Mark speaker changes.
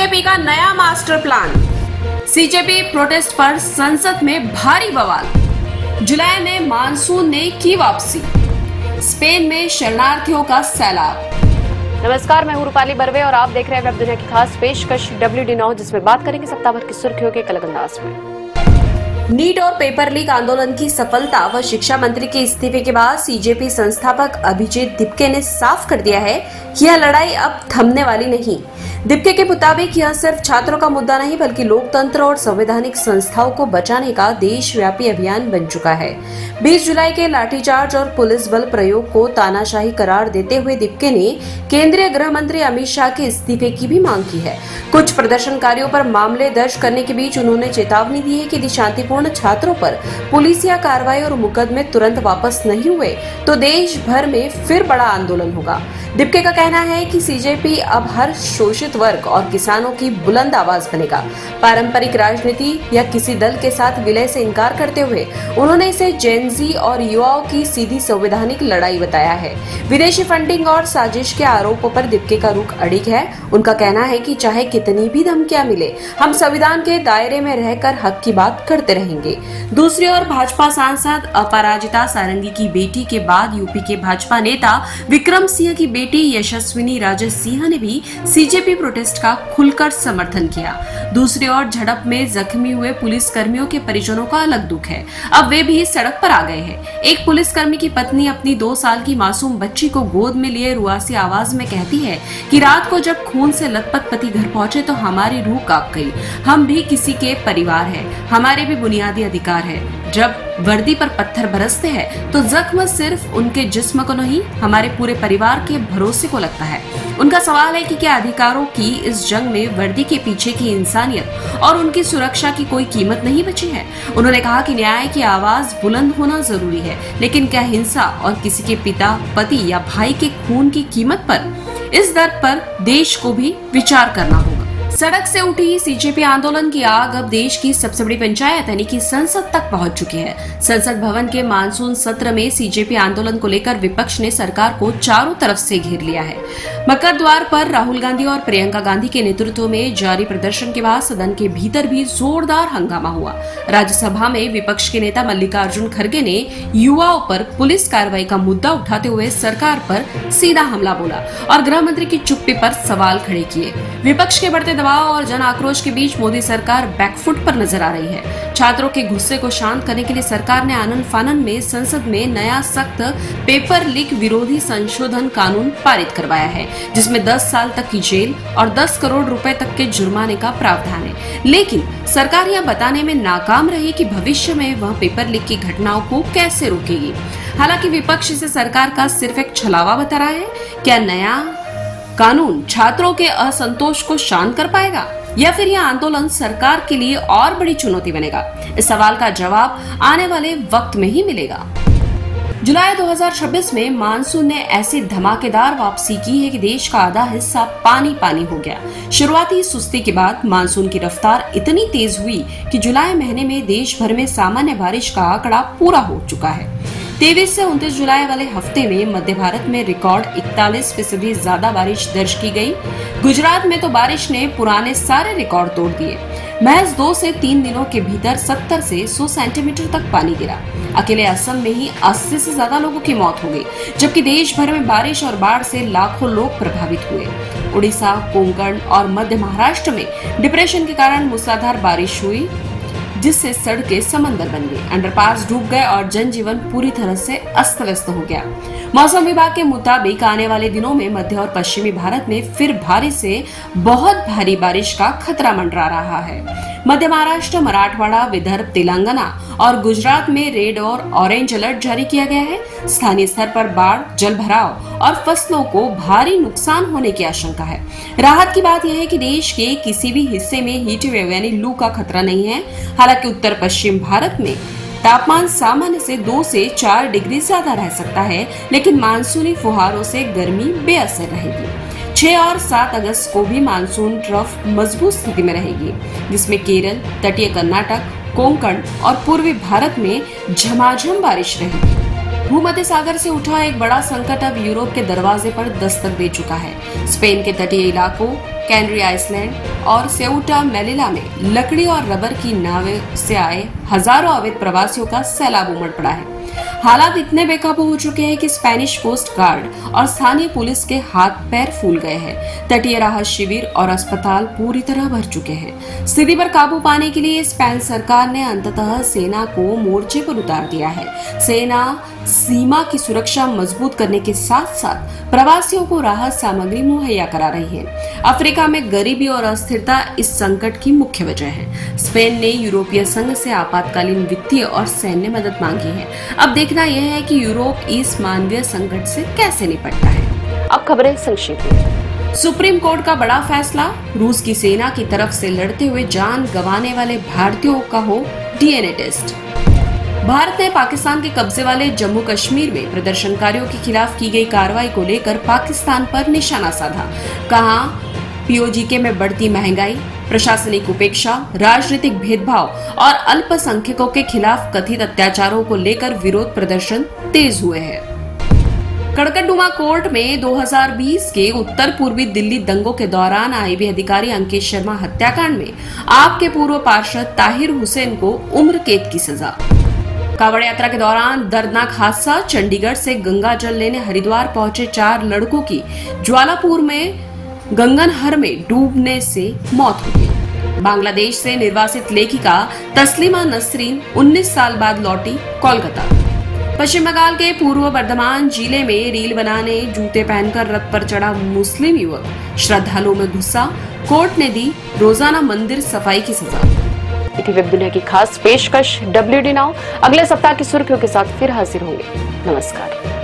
Speaker 1: CJP का नया master plan. CJP protest पर संसद में भारी बवाल। जुलाई में मानसून ने की वापसी। स्पेन में शरणार्थियों का सैलाब।
Speaker 2: नमस्कार, मैं हूं रूपाली बर्वे और आप देख रहे हैं वेब दुनिया की खास पेशकश WD नाउ, जिसमें बात करेंगे सप्ताह भर की सुर्खियों के अलग अंदाज में।
Speaker 1: नीट और पेपर लीक आंदोलन की सफलता व शिक्षा मंत्री के इस्तीफे के बाद सीजेपी संस्थापक अभिजीत दिपके ने साफ कर दिया है कि यह लड़ाई अब थमने वाली नहीं। दिपके के मुताबिक यह सिर्फ छात्रों का मुद्दा नहीं बल्कि लोकतंत्र और संवैधानिक संस्थाओं को बचाने का देशव्यापी अभियान बन चुका है। 20 जुलाई के लाठीचार्ज और पुलिस बल प्रयोग को तानाशाही करार देते हुए दिपके ने केंद्रीय गृह मंत्री अमित शाह के इस्तीफे की भी मांग की है। कुछ प्रदर्शनकारियों पर मामले दर्ज करने के बीच उन्होंने चेतावनी दी है कि यदि शांतिपूर्ण छात्रों पर पुलिसिया कार्रवाई और मुकदमे तुरंत वापस नहीं हुए तो देश भर में फिर बड़ा आंदोलन होगा। दिपके का कहना है कि सीजेपी अब हर शोषित वर्ग और किसानों की बुलंद आवाज बनेगा। पारंपरिक राजनीति या किसी दल के साथ विलय से इनकार करते हुए उन्होंने इसे जेनजी और युवाओं की सीधी संवैधानिक लड़ाई बताया है। विदेशी फंडिंग और साजिश के आरोपों पर दिपके का रुख अड़िग है। उनका कहना है कि चाहे कितनी भी धमकियां मिले, हम संविधान के दायरे में रहकर हक की बात करते रहेंगे। दूसरी ओर भाजपा सांसद अपराजिता सारंगी की बेटी के बाद यूपी के भाजपा नेता विक्रम सिंह की बेटी यशस्विनी राजे सिंह ने भी सीजेपी प्रोटेस्ट का खुलकर समर्थन किया। दूसरी ओर झड़प में जख्मी हुए पुलिस कर्मियों के परिजनों का अलग दुख है। अब वे भी सड़क पर आ गए हैं। एक पुलिसकर्मी की पत्नी अपनी 2 साल की मासूम बच्ची को गोद में लिए रुआसी आवाज में कहती है कि रात को जब खून से लथपथ पति घर पहुंचे तो हमारी रूह कांप गई। हम भी किसी के परिवार हैं, हमारे भी बुनियादी अधिकार है। जब वर्दी पर पत्थर बरसते हैं तो जख्म सिर्फ उनके जिस्म को नहीं, हमारे पूरे परिवार के भरोसे को लगता है। उनका सवाल है कि क्या अधिकारों की इस जंग में वर्दी के पीछे की इंसानियत और उनकी सुरक्षा की कोई कीमत नहीं बची है। उन्होंने कहा कि न्याय की आवाज बुलंद होना जरूरी है, लेकिन क्या हिंसा और किसी के पिता, पति या भाई के खून की कीमत पर? इस दर पर देश को भी विचार करना होगा। सड़क से उठी सीजेपी आंदोलन की आग अब देश की सबसे बड़ी पंचायत यानी कि संसद तक पहुंच चुकी है। संसद भवन के मानसून सत्र में सीजेपी आंदोलन को लेकर विपक्ष ने सरकार को चारों तरफ से घेर लिया है। मकर द्वार पर राहुल गांधी और प्रियंका गांधी के नेतृत्व में जारी प्रदर्शन के बाद सदन के भीतर भी जोरदार हंगामा हुआ। राज्यसभा में विपक्ष के नेता मल्लिकार्जुन खड़गे ने युवाओं पर पुलिस कार्रवाई का मुद्दा उठाते हुए सरकार पर सीधा हमला बोला और गृह मंत्री की चुप्पी पर सवाल खड़े किए। विपक्ष के बढ़ते दबाव और जन आक्रोश के बीच मोदी सरकार बैकफुट पर नजर आ रही है। छात्रों के गुस्से को शांत करने के लिए सरकार ने आनन फानन में संसद में नया सख्त पेपर लीक विरोधी संशोधन कानून पारित करवाया है, जिसमें 10 साल तक की जेल और 10 करोड़ रुपए तक के जुर्माने का प्रावधान है। लेकिन सरकार यह बताने में नाकाम रही कि भविष्य में वह पेपर लीक की घटनाओं को कैसे रोकेगी। हालांकि विपक्ष इसे सरकार का सिर्फ एक छलावा बता रहा है। क्या नया कानून छात्रों के असंतोष को शांत कर पाएगा या फिर यह आंदोलन सरकार के लिए और बड़ी चुनौती बनेगा? इस सवाल का जवाब आने वाले वक्त में ही मिलेगा। जुलाई 2026 में मानसून ने ऐसी धमाकेदार वापसी की है कि देश का आधा हिस्सा पानी पानी हो गया। शुरुआती सुस्ती के बाद मानसून की रफ्तार इतनी तेज हुई कि जुलाई महीने में देश भर में सामान्य बारिश का आंकड़ा पूरा हो चुका है। 23 से 29 जुलाई वाले हफ्ते में मध्य भारत में रिकॉर्ड 41% ज्यादा बारिश दर्ज की गई। गुजरात में तो बारिश ने पुराने सारे रिकॉर्ड तोड़ दिए। महज 2 से 3 दिनों के भीतर 70 से 100 सेंटीमीटर तक पानी गिरा। अकेले असम में ही 80 से ज्यादा लोगों की मौत हो गई, जबकि देश भर में बारिश और बाढ़ से लाखों लोग प्रभावित हुए। उड़ीसा, कोंकण और मध्य महाराष्ट्र में डिप्रेशन के कारण मूसलाधार बारिश हुई, जिससे सड़कें समंदर बन गई, अंडरपास डूब गए और जनजीवन पूरी तरह से अस्त व्यस्त हो गया। मौसम विभाग के मुताबिक आने वाले दिनों में मध्य और पश्चिमी भारत में फिर भारी से बहुत भारी बारिश का खतरा मंडरा रहा है। मध्य महाराष्ट्र, मराठवाड़ा, विदर्भ, तेलंगाना और गुजरात में रेड और ऑरेंज अलर्ट जारी किया गया है। स्थानीय स्तर पर बाढ़, जलभराव और फसलों को भारी नुकसान होने की आशंका है। राहत की बात यह है कि देश के किसी भी हिस्से में हीट वेव यानी लू का खतरा नहीं है। हालांकि उत्तर पश्चिम भारत में तापमान सामान्य से 2 से 4 डिग्री ज्यादा रह सकता है, लेकिन मानसूनी फुहारों से गर्मी बेअसर रहेगी। 6 और 7 अगस्त को भी मानसून ट्रफ मजबूत स्थिति में रहेगी, जिसमें केरल, तटीय कर्नाटक, कोंकण और पूर्वी भारत में झमाझम बारिश रहेगी। भूमध्य सागर से उठा एक बड़ा संकट अब यूरोप के दरवाजे पर दस्तक दे चुका है। स्पेन के तटीय इलाकों कैनरी आइसलैंड और सेउटा मेलिला में लकड़ी और रबर की नावें से आए हजारों अवैध प्रवासियों का सैलाब उमड़ पड़ा है। हालात इतने बेकाबू हो चुके हैं कि स्पेनिश कोस्ट गार्ड और स्थानीय पुलिस के हाथ पैर फूल गए हैं। तटीय राहत शिविर और अस्पताल पूरी तरह भर चुके हैं। स्थिति पर काबू पाने के लिए स्पेन सरकार ने अंततः सेना को मोर्चे पर उतार दिया है। सेना सीमा की सुरक्षा मजबूत करने के साथ साथ प्रवासियों को राहत सामग्री मुहैया करा रही है। अफ्रीका में गरीबी और अस्थिरता इस संकट की मुख्य वजह है। स्पेन ने यूरोपीय संघ से आपातकालीन वित्तीय और सैन्य मदद मांगी है। अब देखना यह है कि यूरोप इस मानवीय संकट से कैसे निपटता है।
Speaker 2: अब खबरें संक्षिप्त में।
Speaker 1: सुप्रीम कोर्ट का बड़ा फैसला, रूस की सेना की तरफ से लड़ते हुए जान गंवाने वाले भारतीयों का हो डीएनए टेस्ट। भारत ने पाकिस्तान के कब्जे वाले जम्मू कश्मीर में प्रदर्शनकारियों के खिलाफ की गई कार्रवाई को लेकर पाकिस्तान पर निशाना साधा। कहा, पीओजीके में बढ़ती महंगाई, प्रशासनिक उपेक्षा, राजनीतिक भेदभाव और अल्पसंख्यकों के खिलाफ कथित अत्याचारों को लेकर विरोध प्रदर्शन तेज हुए हैं। कड़कड़डुमा कोर्ट में 2020 के उत्तर पूर्वी दिल्ली दंगों के दौरान आईबी अधिकारी अंकित शर्मा हत्याकांड में आपके पूर्व पार्षद ताहिर हुसैन को उम्र कैद की सजा। कांवड़ यात्रा के दौरान दर्दनाक हादसा, चंडीगढ़ से गंगा जल लेने हरिद्वार पहुंचे 4 लड़कों की ज्वालापुर में गंगनहर में डूबने से मौत हो गई। बांग्लादेश से निर्वासित लेखिका तस्लीमा नसरीन 19 साल बाद लौटी कोलकाता। पश्चिम बंगाल के पूर्व बर्धमान जिले में रील बनाने जूते पहनकर रथ पर चढ़ा मुस्लिम युवक श्रद्धालुओं में गुस्सा, कोर्ट ने दी रोजाना मंदिर सफाई की सजा।
Speaker 2: वेब दुनिया की खास पेशकश WD नाउ अगले सप्ताह की सुर्खियों के साथ फिर हाजिर होंगे। नमस्कार।